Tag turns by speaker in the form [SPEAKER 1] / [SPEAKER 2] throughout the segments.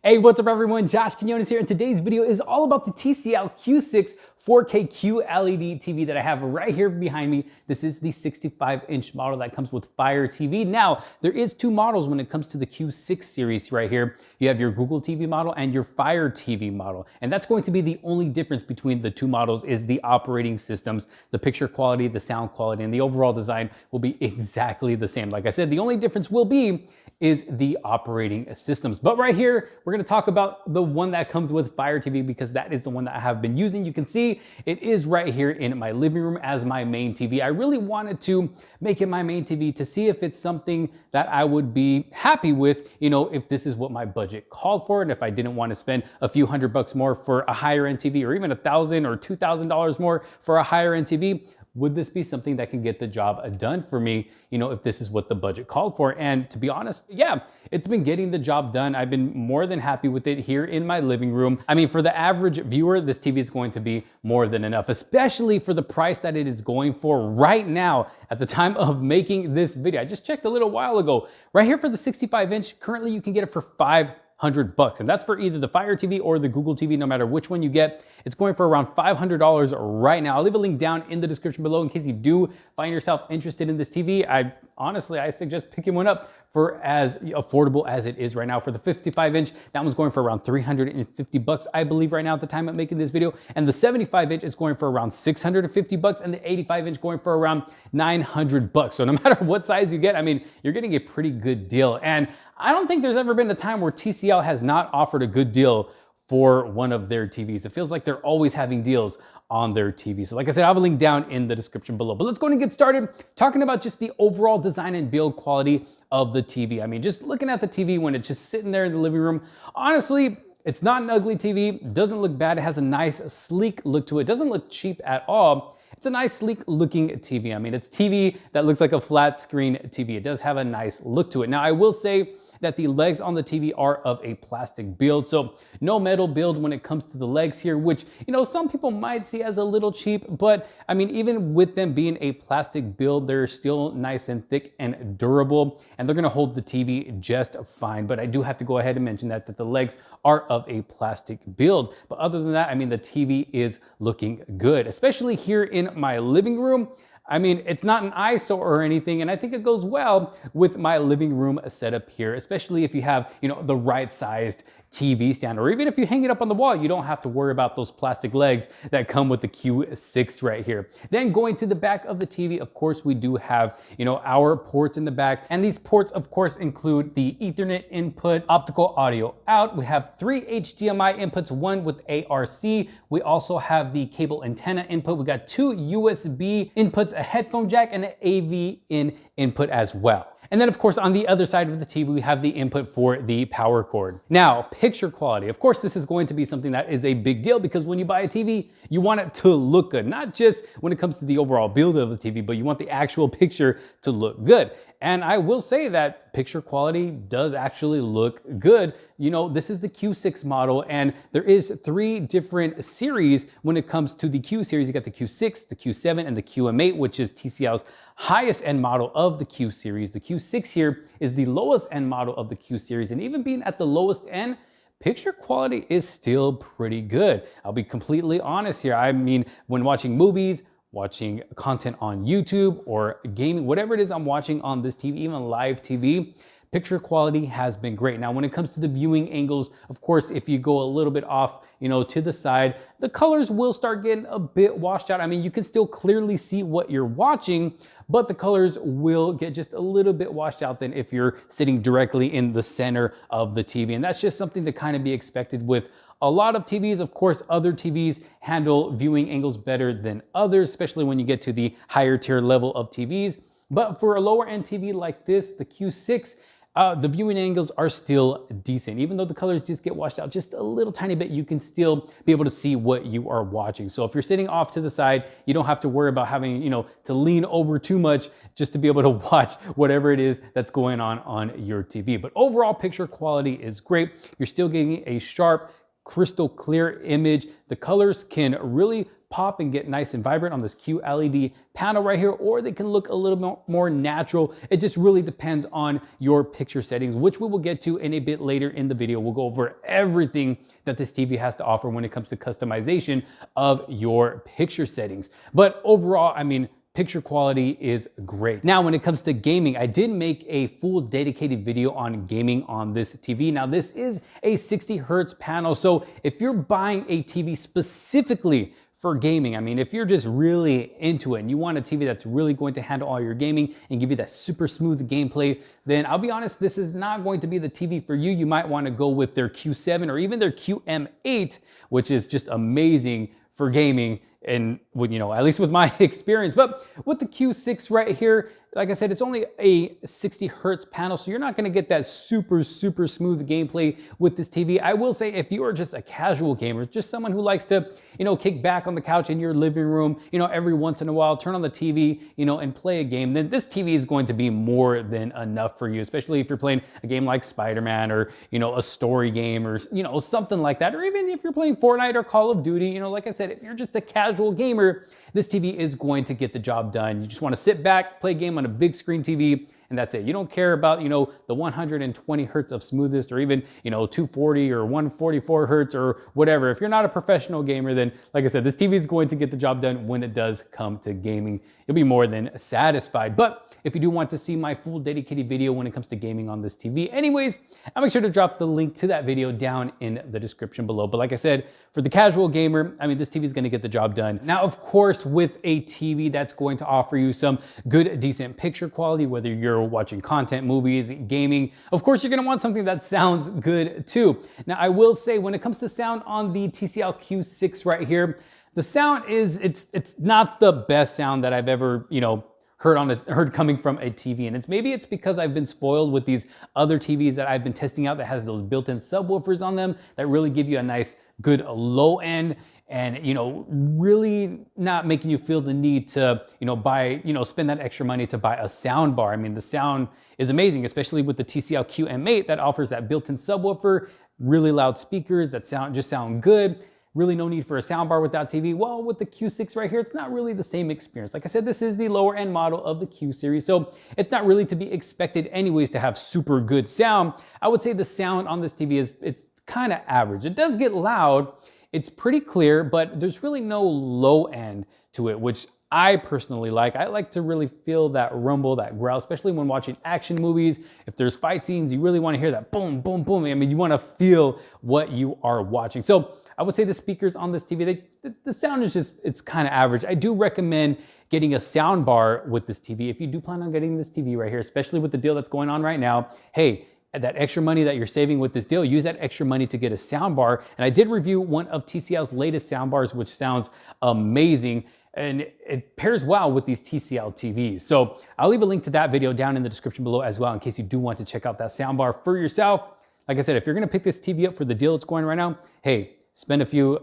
[SPEAKER 1] Hey, what's up everyone? Josh Quinones here, and today's video is all about the TCL Q6 4K QLED TV that I have right here behind me. This is the 65-inch model that comes with Fire TV. Now, there is two models when it comes to the Q6 series right here. You have your Google TV model and your Fire TV model, and that's going to be the only difference between the two models is the operating systems, the picture quality, the sound quality, and the overall design will be exactly the same. Like I said, the only difference will be is the operating systems. But right here, we're gonna talk about the one that comes with Fire TV because that is the one that I have been using. You can see it is right here in my living room as my main TV. I really wanted to make it my main TV to see if it's something that I would be happy with, you know, if this is what my budget called for, and if I didn't want to spend a few $100 more for a higher end TV, or even $1,000 or $2,000 more for a higher end TV. Would this be something that can get the job done for me, you know, if this is what the budget called for? And to be honest, yeah, it's been getting the job done. I've been more than happy with it here in my living room. I mean, for the average viewer, this TV is going to be more than enough, especially for the price that it is going for right now at the time of making this video. I just checked a little while ago. Right here for the 65-inch, currently you can get it for $500, and that's for either the Fire TV or the Google TV. No matter which one you get, it's going for around $500 right now. I'll leave a link down in the description below in case you do find yourself interested in this TV. I suggest picking one up for as affordable as it is right now. For the 55-inch, that one's going for around $350, I believe, right now at the time of making this video. And the 75-inch is going for around $650, and the 85-inch going for around $900. So no matter what size you get, I mean, you're getting a pretty good deal. And I don't think there's ever been a time where TCL has not offered a good deal for one of their TVs. It feels like they're always having deals on their TV. So like I said, I have a link down in the description below. But let's go and get started talking about just the overall design and build quality of the TV. I mean, just looking at the TV when it's just sitting there in the living room, honestly, it's not an ugly TV. Doesn't look bad. It has a nice, sleek look to it. Doesn't look cheap at all. It's a nice, sleek looking TV. I mean, it's TV that looks like a flat screen TV. It does have a nice look to it. Now, I will say that the legs on the TV are of a plastic build. So no metal build when it comes to the legs here, which, you know, some people might see as a little cheap, but I mean, even with them being a plastic build, they're still nice and thick and durable, and they're gonna hold the TV just fine. But I do have to go ahead and mention that the legs are of a plastic build. But other than that, I mean, the TV is looking good, especially here in my living room. I mean, it's not an eyesore or anything, and I think it goes well with my living room setup here, especially if you have, you know, the right sized TV stand, or even if you hang it up on the wall, you don't have to worry about those plastic legs that come with the Q6 right here. Then going to the back of the TV, of course, we do have, you know, our ports in the back, and these ports, of course, include the Ethernet input, optical audio out. We have 3 HDMI inputs, one with ARC. We also have the cable antenna input. We got 2 USB inputs, a headphone jack, and an AV in input as well. And then of course, on the other side of the TV, we have the input for the power cord. Now, picture quality. Of course, this is going to be something that is a big deal because when you buy a TV, you want it to look good, not just when it comes to the overall build of the TV, but you want the actual picture to look good. And I will say that picture quality does actually look good. You know, this is the Q6 model, and there is 3 different series when it comes to the Q series. You got the Q6, the Q7, and the QM8, which is TCL's highest end model of the Q series. The Q6 here is the lowest end model of the Q series, and even being at the lowest end, picture quality is still pretty good. I'll be completely honest here. I mean, when watching movies, watching content on YouTube or gaming, whatever it is I'm watching on this TV, even live TV, picture quality has been great. Now, when it comes to the viewing angles, of course, if you go a little bit off, you know, to the side, the colors will start getting a bit washed out. I mean, you can still clearly see what you're watching, but the colors will get just a little bit washed out than if you're sitting directly in the center of the TV. And that's just something to kind of be expected with a lot of TVs. Of course, other TVs handle viewing angles better than others, especially when you get to the higher tier level of TVs. But for a lower end TV like this, the Q6, the viewing angles are still decent. Even though the colors just get washed out just a little tiny bit, you can still be able to see what you are watching. So if you're sitting off to the side, you don't have to worry about having, you know, to lean over too much just to be able to watch whatever it is that's going on your TV. But overall picture quality is great. You're still getting a sharp, crystal clear image. The colors can really pop and get nice and vibrant on this QLED panel right here, or they can look a little more natural. It just really depends on your picture settings, which we will get to in a bit later in the video. We'll go over everything that this TV has to offer when it comes to customization of your picture settings. But overall, I mean, picture quality is great. Now, when it comes to gaming, I did make a full dedicated video on gaming on this TV. Now, this is a 60 hertz panel. So if you're buying a TV specifically for gaming, I mean, if you're just really into it and you want a TV that's really going to handle all your gaming and give you that super smooth gameplay, then I'll be honest, this is not going to be the TV for you. You might want to go with their Q7 or even their QM8, which is just amazing for gaming, and with, you know, at least with my experience. But with the Q6 right here, like I said, it's only a 60 hertz panel, so you're not gonna get that super smooth gameplay with this TV. I will say, if you are just a casual gamer, just someone who likes to, you know, kick back on the couch in your living room, you know, every once in a while, turn on the TV, you know, and play a game, then this TV is going to be more than enough for you, especially if you're playing a game like Spider-Man or, you know, a story game or, you know, something like that. Or even if you're playing Fortnite or Call of Duty, you know, like I said, if you're just a casual gamer, this TV is going to get the job done. You just want to sit back, play a game on a big screen TV, and that's it. You don't care about, you know, the 120 hertz of smoothest or even, you know, 240 or 144 hertz or whatever. If you're not a professional gamer, then like I said, this TV is going to get the job done when it does come to gaming. You'll be more than satisfied. But if you do want to see my full dedicated video when it comes to gaming on this TV anyways, I'll make sure to drop the link to that video down in the description below. But like I said, for the casual gamer, I mean, this TV is going to get the job done. Now, of course, with a TV that's going to offer you some good, decent picture quality, whether you're watching content, movies, gaming, of course, you're going to want something that sounds good too. Now, I will say, when it comes to sound on the TCL Q6 right here, the sound is, it's not the best sound that I've ever, you know, heard coming from a TV. And maybe it's because I've been spoiled with these other TVs that I've been testing out that has those built-in subwoofers on them that really give you a nice, good low end, and, you know, really not making you feel the need to, you know, buy, you know, spend that extra money to buy a sound bar. I mean, the sound is amazing, especially with the TCL QM8 that offers that built-in subwoofer, really loud speakers that sound good. Really no need for a soundbar with that TV. Well, with the Q6 right here, it's not really the same experience. Like I said, this is the lower end model of the Q series, so it's not really to be expected anyways to have super good sound. I would say the sound on this TV it's kind of average. It does get loud, it's pretty clear, but there's really no low end to it, which I personally like. I like to really feel that rumble, that growl, especially when watching action movies. If there's fight scenes, you really want to hear that boom, boom, boom. I mean, you want to feel what you are watching. So I would say the speakers on this TV, the sound is just, it's kind of average. I do recommend getting a sound bar with this TV. If you do plan on getting this TV right here, especially with the deal that's going on right now, hey, that extra money that you're saving with this deal, use that extra money to get a sound bar. And I did review one of TCL's latest sound bars, which sounds amazing. And it pairs well with these TCL TVs. So I'll leave a link to that video down in the description below as well, in case you do want to check out that soundbar for yourself. Like I said, if you're gonna pick this TV up for the deal that's going right now, hey, spend a few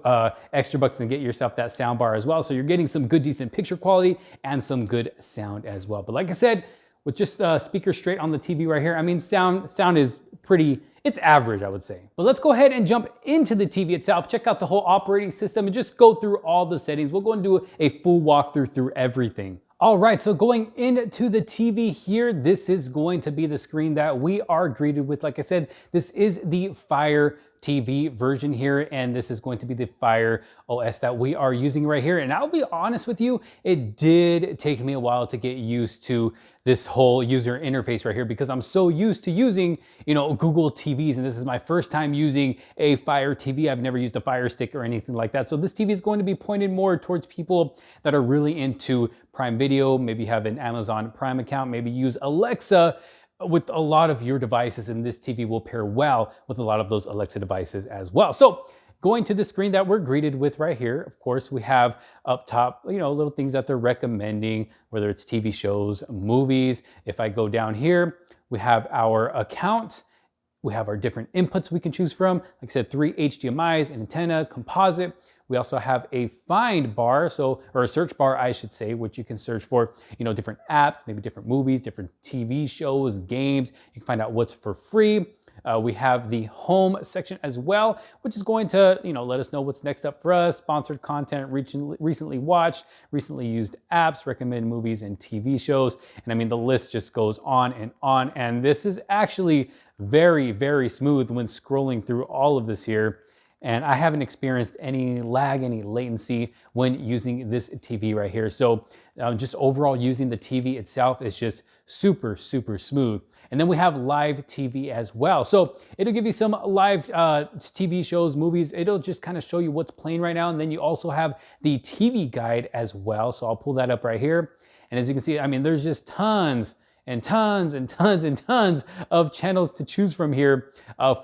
[SPEAKER 1] extra bucks and get yourself that soundbar as well. So you're getting some good, decent picture quality and some good sound as well. But like I said, with just speakers straight on the TV right here, I mean, sound is pretty, it's average, I would say. But let's go ahead and jump into the TV itself, check out the whole operating system, and just go through all the settings. We'll go and do a full walkthrough through everything. All right, so going into the TV here, this is going to be the screen that we are greeted with. Like I said, this is the Fire TV version here, and this is going to be the Fire OS that we are using right here. And I'll be honest with you, it did take me a while to get used to this whole user interface right here, because I'm so used to using, you know, Google TVs, and this is my first time using a Fire TV. I've never used a Fire Stick or anything like that. So this TV is going to be pointed more towards people that are really into Prime Video, maybe have an Amazon Prime account, maybe use Alexa with a lot of your devices, and this TV will pair well with a lot of those Alexa devices as well. So going to the screen that we're greeted with right here, of course, we have up top, you know, little things that they're recommending, whether it's TV shows, movies. If I go down here, we have our account. We have our different inputs we can choose from. Like I said, 3 HDMIs, an antenna, composite. We also have a find bar, or a search bar, I should say, which you can search for, you know, different apps, maybe different movies, different TV shows, games. You can find out what's for free. We have the home section as well, which is going to, let us know what's next up for us. Sponsored content, recently watched, recently used apps, recommend movies and TV shows. And I mean, the list just goes on and on. And this is actually very, very smooth when scrolling through all of this here. And I haven't experienced any lag, any latency when using this TV right here. So just overall using the TV itself is just super, super smooth. And then we have live TV as well. So it'll give you some live TV shows, movies. It'll just kind of show you what's playing right now. And then you also have the TV guide as well. So I'll pull that up right here. And as you can see, I mean, there's just tons and tons and tons and tons of channels to choose from here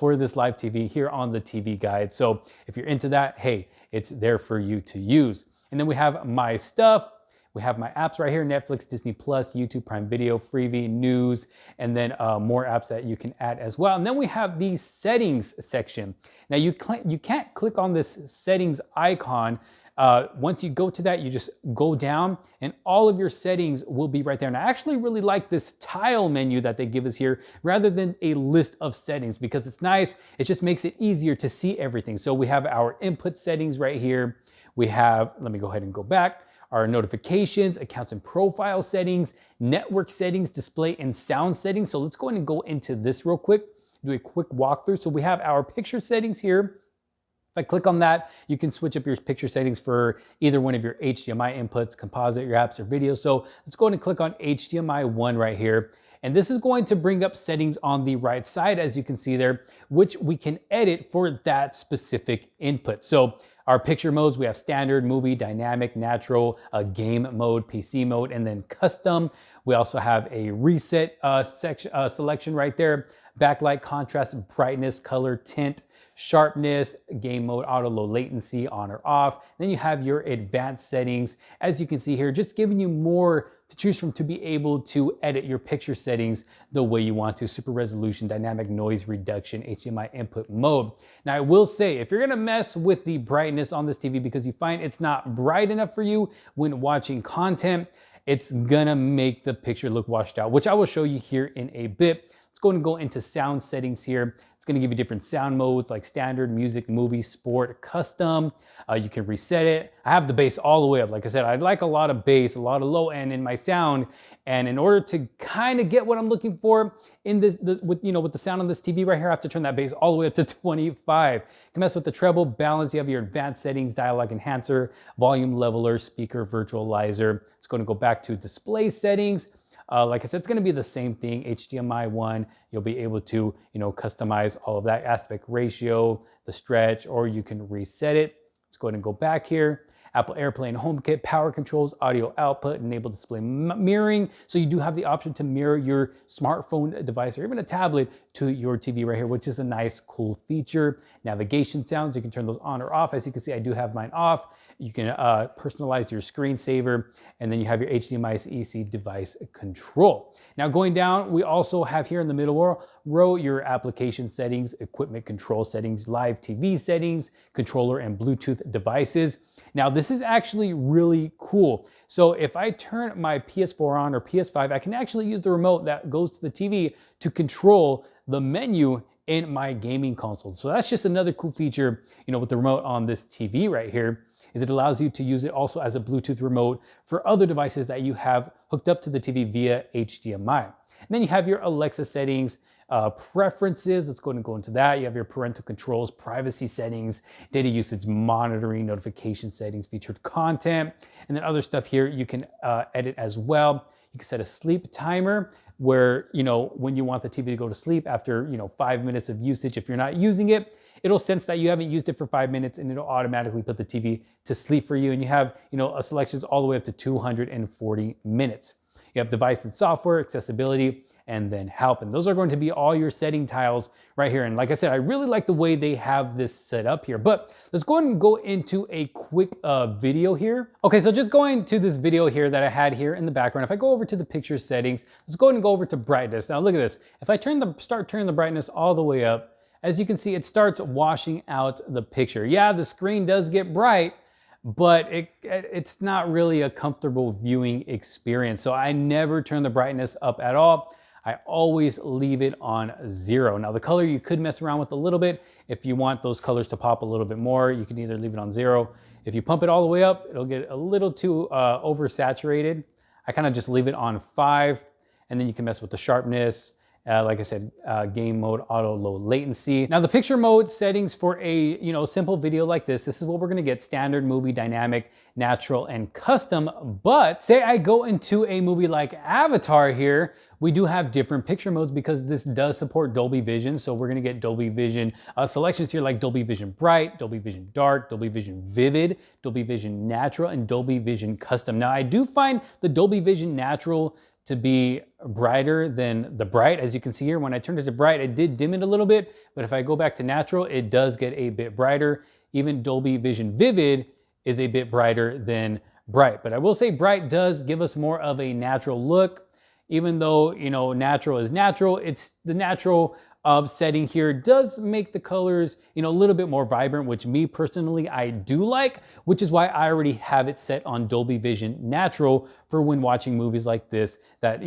[SPEAKER 1] for this live TV here on the TV guide. So if you're into that, hey, it's there for you to use. And then we have my stuff. We have my apps right here: Netflix, Disney Plus, YouTube, Prime Video, Freevee, News, and then more apps that you can add as well. And then we have the settings section. Now you can't click on this settings icon. Once you go to that, you just go down and all of your settings will be right there. And I actually really like this tile menu that they give us here rather than a list of settings, because it's nice. It just makes it easier to see everything. So we have our input settings right here. We have, let me go ahead and go back, our notifications, accounts and profile settings, network settings, display and sound settings. So let's go ahead and go into this real quick, do a quick walkthrough. So we have our picture settings here. If I click on that, you can switch up your picture settings for either one of your HDMI inputs, composite, your apps or videos. So let's go ahead and click on HDMI 1 right here. And this is going to bring up settings on the right side, as you can see there, which we can edit for that specific input. So our picture modes, we have standard, movie, dynamic, natural, game mode, PC mode, and then custom. We also have a reset selection right there: backlight, contrast, brightness, color, tint, sharpness, game mode, auto low latency, on or off. Then you have your advanced settings, as you can see here, just giving you more to choose from to be able to edit your picture settings the way you want to: super resolution, dynamic noise reduction, HDMI input mode. Now I will say, if you're gonna mess with the brightness on this TV because you find it's not bright enough for you when watching content, it's gonna make the picture look washed out, which I will show you here in a bit. Let's go and go into sound settings here. It's gonna give you different sound modes like standard, music, movie, sport, custom. You can reset it. I have the bass all the way up. Like I said, I like a lot of bass, a lot of low end in my sound. And in order to kind of get what I'm looking for in this with the sound on this TV right here, I have to turn that bass all the way up to 25. You can mess with the treble, balance. You have your advanced settings, dialogue enhancer, volume leveler, speaker virtualizer. It's going to go back to display settings. Like I said, it's going to be the same thing. HDMI 1, you'll be able to, customize all of that: aspect ratio, the stretch, or you can reset it. Let's go ahead and go back here. Apple AirPlay and HomeKit, power controls, audio output, enable display mirroring. So you do have the option to mirror your smartphone device or even a tablet to your TV right here, which is a nice, cool feature. Navigation sounds, you can turn those on or off. As you can see, I do have mine off. You can personalize your screensaver, and then you have your HDMI EC device control. Now going down, we also have here in the middle row your application settings, equipment control settings, live TV settings, controller and Bluetooth devices. Now this is actually really cool. So if I turn my PS4 on or PS5, I can actually use the remote that goes to the TV to control the menu in my gaming console. So that's just another cool feature, with the remote on this TV right here, is it allows you to use it also as a Bluetooth remote for other devices that you have hooked up to the TV via HDMI. And then you have your Alexa settings, preferences. Let's go ahead and go into that. You have your parental controls, privacy settings, data usage monitoring, notification settings, featured content, and then other stuff here you can edit as well. You can set a sleep timer where, when you want the TV to go to sleep after, 5 minutes of usage. If you're not using it, it'll sense that you haven't used it for 5 minutes and it'll automatically put the TV to sleep for you. And you have, selections all the way up to 240 minutes. You have device and software, accessibility, and then help. And those are going to be all your setting tiles right here. And like I said, I really like the way they have this set up here. But let's go ahead and go into a quick video here. Okay, so just going to this video here that I had here in the background. If I go over to the picture settings, let's go ahead and go over to brightness. Now look at this. If I start turning the brightness all the way up, as you can see, it starts washing out the picture. Yeah, the screen does get bright, but it's not really a comfortable viewing experience. So I never turn the brightness up at all. I always leave it on 0. Now the color you could mess around with a little bit. If you want those colors to pop a little bit more, you can either leave it on 0. If you pump it all the way up, it'll get a little too oversaturated. I kind of just leave it on 5, and then you can mess with the sharpness. Like I said, game mode, auto low latency. Now the picture mode settings for a simple video like this is what we're gonna get: standard, movie, dynamic, natural, and custom. But say I go into a movie like Avatar here, we do have different picture modes because this does support Dolby Vision. So we're gonna get Dolby Vision selections here like Dolby Vision Bright, Dolby Vision Dark, Dolby Vision Vivid, Dolby Vision Natural, and Dolby Vision Custom. Now I do find the Dolby Vision Natural to be brighter than the bright. As you can see here, when I turned it to bright, it did dim it a little bit, but if I go back to natural, it does get a bit brighter. Even Dolby Vision Vivid is a bit brighter than bright. But I will say bright does give us more of a natural look. Even though, natural is natural, it's the natural setting here does make the colors, a little bit more vibrant, which me personally, I do like, which is why I already have it set on Dolby Vision Natural for when watching movies like this that,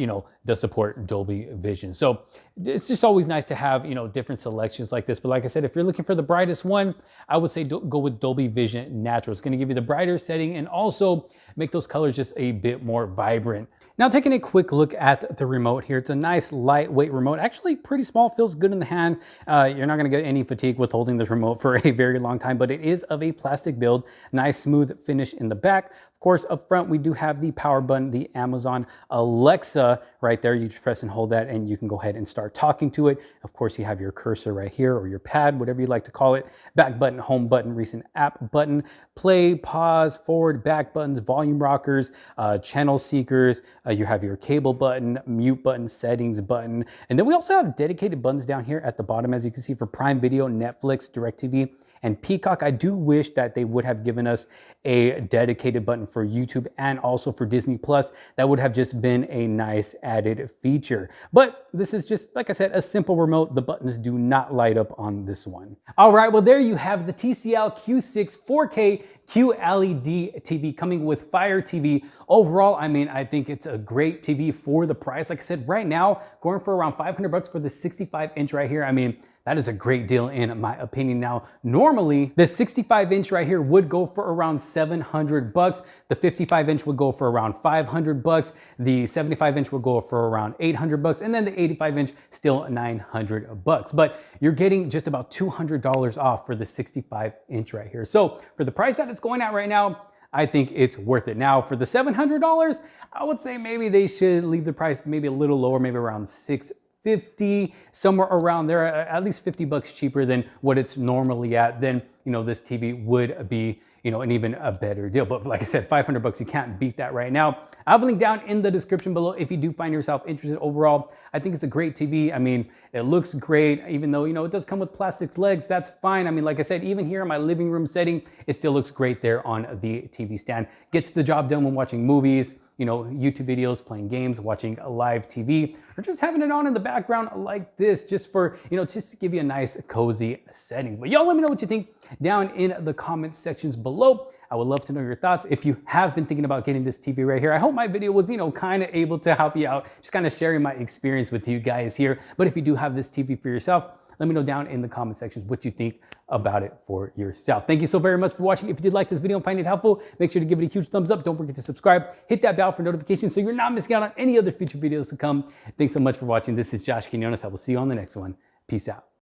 [SPEAKER 1] does support Dolby Vision. So it's just always nice to have, different selections like this. But like I said, if you're looking for the brightest one, I would say go with Dolby Vision Natural. It's gonna give you the brighter setting and also make those colors just a bit more vibrant. Now taking a quick look at the remote here, it's a nice lightweight remote, actually pretty small, feels good in the hand. You're not gonna get any fatigue with holding this remote for a very long time, but it is of a plastic build, nice smooth finish in the back. Of course, up front, we do have the power button, the Amazon Alexa right there. You just press and hold that and you can go ahead and start talking to it. Of course, you have your cursor right here or your pad, whatever you like to call it. Back button, home button, recent app button, play, pause, forward, back buttons, volume rockers, channel seekers. You have your cable button, mute button, settings button. And then we also have dedicated buttons down here at the bottom, as you can see, for Prime Video, Netflix, DirecTV, and Peacock. I do wish that they would have given us a dedicated button for YouTube and also for Disney Plus. That would have just been a nice added feature. But this is just, like I said, a simple remote. The buttons do not light up on this one. All right, well, there you have the TCL Q6 4K QLED TV coming with Fire TV. Overall, I think it's a great TV for the price. Like I said, right now, going for around 500 bucks for the 65-inch right here. That is a great deal in my opinion. Now, normally the 65-inch right here would go for around 700 bucks. The 55-inch would go for around 500 bucks. The 75-inch would go for around 800 bucks. And then the 85-inch still 900 bucks. But you're getting just about $200 off for the 65-inch right here. So for the price that it's going at right now, I think it's worth it. Now for the $700, I would say maybe they should leave the price maybe a little lower, maybe around $650, somewhere around there, at least 50 bucks cheaper than what it's normally at. Then, this TV would be, an even a better deal. But like I said, 500 bucks, you can't beat that right now. I'll have a link down in the description below if you do find yourself interested. Overall, I think it's a great TV. It looks great, even though, it does come with plastic legs. That's fine. Like I said, even here in my living room setting, it still looks great there on the TV stand. Gets the job done when watching movies, YouTube videos, playing games, watching a live TV, or just having it on in the background like this, just for, just to give you a nice cozy setting. But y'all let me know what you think down in the comment sections below. I would love to know your thoughts. If you have been thinking about getting this TV right here, I hope my video was, kind of able to help you out, just kind of sharing my experience with you guys here. But if you do have this TV for yourself, let me know down in the comment sections what you think about it for yourself. Thank you so very much for watching. If you did like this video and find it helpful, make sure to give it a huge thumbs up. Don't forget to subscribe, hit that bell for notifications so you're not missing out on any other future videos to come. Thanks so much for watching. This is Josh Quinones. I will see you on the next one. Peace out.